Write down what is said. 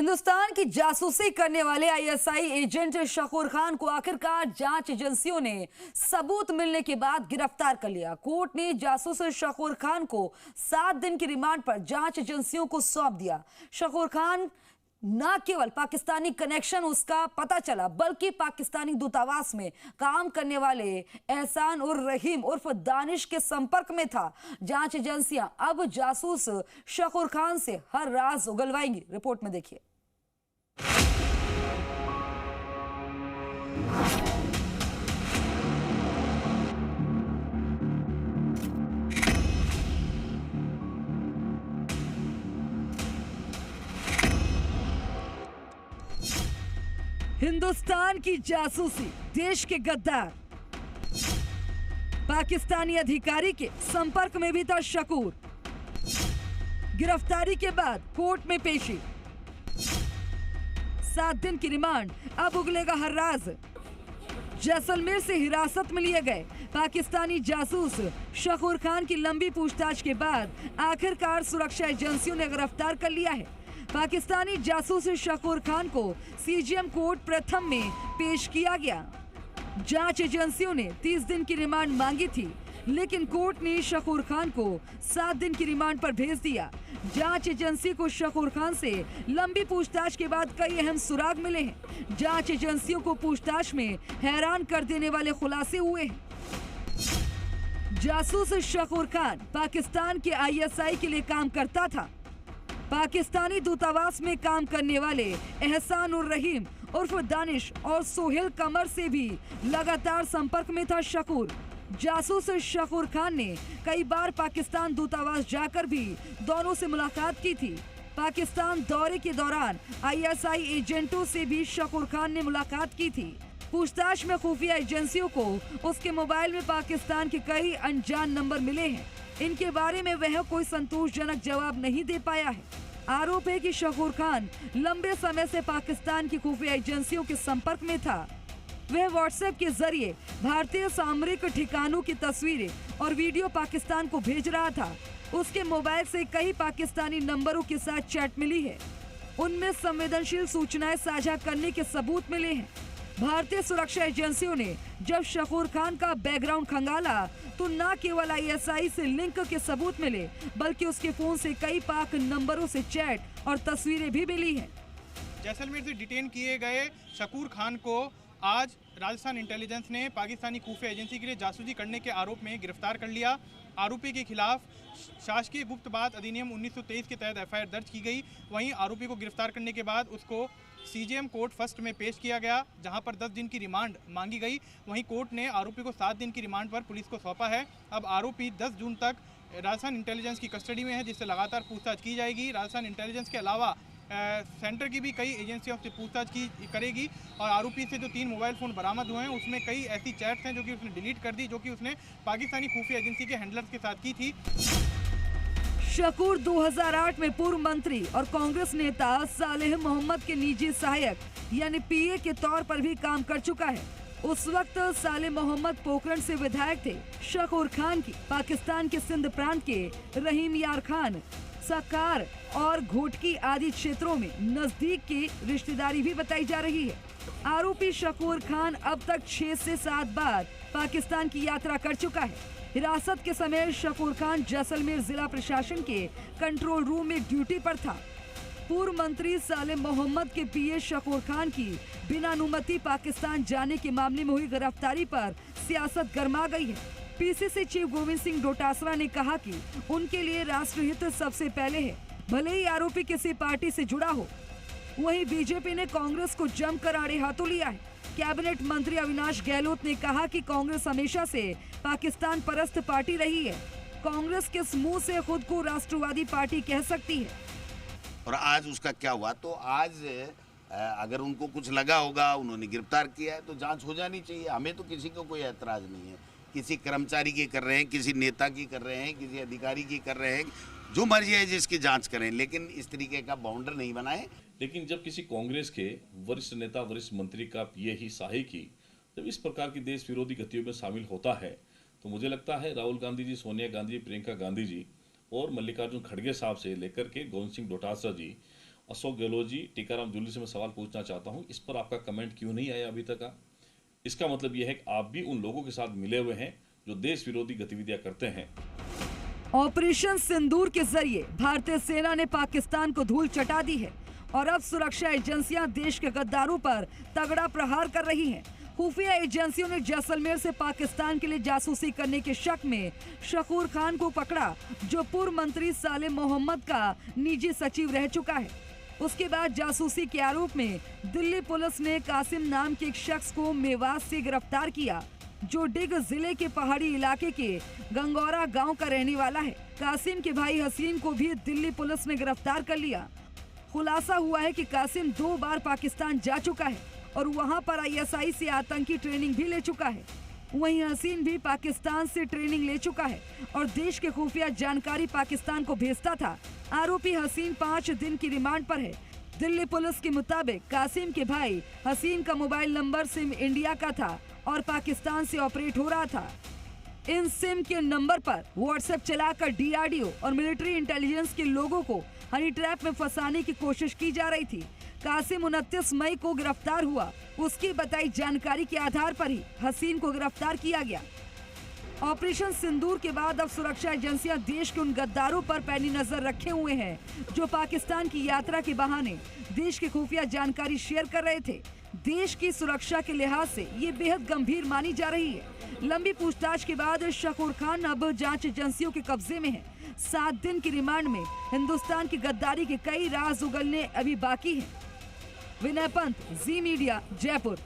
हिंदुस्तान की जासूसी करने वाले आईएसआई एजेंट शकूर खान को आखिरकार जांच एजेंसियों ने सबूत मिलने के बाद गिरफ्तार कर लिया। कोर्ट ने जासूस शकूर खान को 7 दिन की रिमांड पर जांच एजेंसियों को सौंप दिया। शकूर खान न केवल पाकिस्तानी कनेक्शन उसका पता चला, बल्कि पाकिस्तानी दूतावास में काम करने वाले एहसान उर रहीम उर्फ दानिश के संपर्क में था। जांच एजेंसियां अब जासूस शकूर खान से हर राज उगलवाएंगी। रिपोर्ट में देखिए। हिंदुस्तान की जासूसी, देश के गद्दार, पाकिस्तानी अधिकारी के संपर्क में भी था शकूर। गिरफ्तारी के बाद कोर्ट में पेशी, 7 दिन की रिमांड, अब उगलेगा हर राज। जैसलमेर से हिरासत में लिए गए पाकिस्तानी जासूस शकूर खान की लंबी पूछताछ के बाद आखिरकार सुरक्षा एजेंसियों ने गिरफ्तार कर लिया है। पाकिस्तानी जासूस शकूर खान को सीजीएम कोर्ट प्रथम में पेश किया गया। जांच एजेंसियों ने 30 दिन की रिमांड मांगी थी, लेकिन कोर्ट ने शकूर खान को 7 दिन की रिमांड पर भेज दिया। जांच एजेंसी को शकूर खान से लंबी पूछताछ के बाद कई अहम सुराग मिले हैं। जांच एजेंसियों को पूछताछ में हैरान कर देने वाले खुलासे हुए हैं। जासूस शकूर खान पाकिस्तान के आईएसआई के लिए काम करता था। पाकिस्तानी दूतावास में काम करने वाले एहसान उर रहीम उर्फ दानिश और सोहेल कमर से भी लगातार संपर्क में था शकूर। जासूस शकूर खान ने कई बार पाकिस्तान दूतावास जाकर भी दोनों से मुलाकात की थी। पाकिस्तान दौरे के दौरान आईएसआई एजेंटों से भी शकूर खान ने मुलाकात की थी। पूछताछ में खुफिया एजेंसियों को उसके मोबाइल में पाकिस्तान के कई अनजान नंबर मिले हैं। इनके बारे में वह कोई संतोषजनक जवाब नहीं दे पाया है। आरोप है कि शकूर खान लंबे समय से पाकिस्तान की खुफिया एजेंसियों के संपर्क में था। वह व्हाट्सएप के जरिए भारतीय सामरिक ठिकानों की तस्वीरें और वीडियो पाकिस्तान को भेज रहा था। उसके मोबाइल से कई पाकिस्तानी नंबरों के साथ चैट मिली है। उनमें संवेदनशील सूचनाएं साझा करने के सबूत मिले हैं। भारतीय सुरक्षा एजेंसियों ने जब शकूर खान का बैकग्राउंड खंगाला तो न केवल आईएसआई से लिंक के सबूत मिले, बल्कि उसके फोन से कई पाक नंबरों से चैट और तस्वीरें भी मिली हैं। जैसलमेर से डिटेन किए गए शकूर खान को आज राजस्थान इंटेलिजेंस ने पाकिस्तानी खुफिया एजेंसी के लिए जासूसी करने के आरोप में गिरफ्तार कर लिया। आरोपी के खिलाफ शासकीय गुप्त बात अधिनियम 1923 के तहत एफआईआर दर्ज की गई। वहीं आरोपी को गिरफ्तार करने के बाद उसको सीजीएम कोर्ट फर्स्ट में पेश किया गया, जहां पर 10 दिन की रिमांड मांगी गई। वहीं कोर्ट ने आरोपी को 7 दिन की रिमांड पर पुलिस को सौंपा है। अब आरोपी 10 जून तक राजस्थान इंटेलिजेंस की कस्टडी में है, जिससे लगातार पूछताछ की जाएगी। राजस्थान इंटेलिजेंस के अलावा सेंटर की भी कई एजेंसियों से पूछताछ की करेगी। और आरोपी से जो 3 मोबाइल फ़ोन बरामद हुए हैं, उसमें कई ऐसी चैट्स हैं जो कि उसने डिलीट कर दी, जो कि उसने पाकिस्तानी खुफिया एजेंसी के हैंडलर्स के साथ की थी। शकूर 2008 में पूर्व मंत्री और कांग्रेस नेता सालेह मोहम्मद के निजी सहायक यानी पीए के तौर पर भी काम कर चुका है। उस वक्त सालेह मोहम्मद पोखरण से विधायक थे। शकूर खान की पाकिस्तान के सिंध प्रांत के रहीम यार खान, सकार और घोटकी आदि क्षेत्रों में नजदीक की रिश्तेदारी भी बताई जा रही है। आरोपी शकूर खान अब तक 6 से 7 बार पाकिस्तान की यात्रा कर चुका है। हिरासत के समय शकूर खान जैसलमेर जिला प्रशासन के कंट्रोल रूम में ड्यूटी पर था। पूर्व मंत्री सालेह मोहम्मद के पीए शकूर खान की बिना अनुमति पाकिस्तान जाने के मामले में हुई गिरफ्तारी पर सियासत गर्मा गई है। पीसीसी चीफ गोविंद सिंह डोटासरा ने कहा कि उनके लिए राष्ट्रहित सबसे पहले है, भले ही आरोपी किसी पार्टी से जुड़ा हो। वहीं बीजेपी ने कांग्रेस को जमकर आड़े हाथों लिया है। कैबिनेट मंत्री अविनाश गहलोत ने कहा कि कांग्रेस हमेशा से पाकिस्तान परस्त पार्टी रही है। कांग्रेस किस मुंह से खुद को राष्ट्रवादी पार्टी कह सकती है। और आज उसका क्या हुआ? तो आज अगर उनको कुछ लगा होगा, उन्होंने गिरफ्तार किया है, तो जांच हो जानी चाहिए। हमें तो किसी को कोई ऐतराज नहीं है। किसी कर्मचारी की कर रहे हैं, किसी नेता की कर रहे हैं, किसी अधिकारी की कर रहे हैं, जो मर्जी है जिसकी जांच करें, लेकिन इस तरीके का बाउंडर नहीं बनाए। लेकिन जब किसी कांग्रेस के वरिष्ठ नेता, वरिष्ठ मंत्री का पीए ही सहायक ही जब इस प्रकार की देश विरोधी गतियों में शामिल होता है, तो मुझे लगता है राहुल गांधी जी, सोनिया गांधी जी, प्रियंका गांधी जी और मल्लिकार्जुन खड़गे साहब से लेकर के गोविंद सिंह डोटासरा जी अशोक गहलोत जी, टीकाराम जूली से मैं सवाल पूछना चाहता हूं, इस पर आपका कमेंट क्यों नहीं आया अभी तक? इसका मतलब यह है कि आप भी उन लोगों के साथ मिले हुए हैं जो देश विरोधी गतिविधियां करते हैं। ऑपरेशन सिंदूर के जरिए भारतीय सेना ने पाकिस्तान को धूल चटा दी है और अब सुरक्षा एजेंसियां देश के गद्दारों पर तगड़ा प्रहार कर रही हैं। खुफिया एजेंसियों ने जैसलमेर से पाकिस्तान के लिए जासूसी करने के शक में शकूर खान को पकड़ा, जो पूर्व मंत्री सालेम मोहम्मद का निजी सचिव रह चुका है। उसके बाद जासूसी के आरोप में दिल्ली पुलिस ने कासिम नाम के एक शख्स को मेवात से गिरफ्तार किया, जो डिग जिले के पहाड़ी इलाके के गंगौरा गांव का रहने वाला है। कासिम के भाई हसीन को भी दिल्ली पुलिस ने गिरफ्तार कर लिया। खुलासा हुआ है कि कासिम 2 बार पाकिस्तान जा चुका है और वहां पर आईएसआई से आतंकी ट्रेनिंग भी ले चुका है। वहीं हसीन भी पाकिस्तान से ट्रेनिंग ले चुका है और देश के खुफिया जानकारी पाकिस्तान को भेजता था। आरोपी हसीन 5 दिन की रिमांड पर है। दिल्ली पुलिस के मुताबिक कासिम के भाई हसीन का मोबाइल नंबर सिम इंडिया का था और पाकिस्तान से ऑपरेट हो रहा था। इन सिम के नंबर पर व्हाट्सएप चलाकर डीआरडीओ और मिलिट्री इंटेलिजेंस के लोगों को हनी ट्रैप में फंसाने की कोशिश की जा रही थी। कासिम 29 मई को गिरफ्तार हुआ। उसकी बताई जानकारी के आधार पर ही हसीन को गिरफ्तार किया गया। ऑपरेशन सिंदूर के बाद अब सुरक्षा एजेंसियां देश के उन गद्दारों पर पैनी नजर रखे हुए हैं जो पाकिस्तान की यात्रा के बहाने देश की खुफिया जानकारी शेयर कर रहे थे। देश की सुरक्षा के लिहाज से ये बेहद गंभीर मानी जा रही है। लंबी पूछताछ के बाद शकूर खान अब जांच एजेंसियों के कब्जे में है। 7 दिन की रिमांड में हिंदुस्तान की गद्दारी के कई राज उगलने अभी बाकी हैं। विनय पंत, जी मीडिया, जयपुर।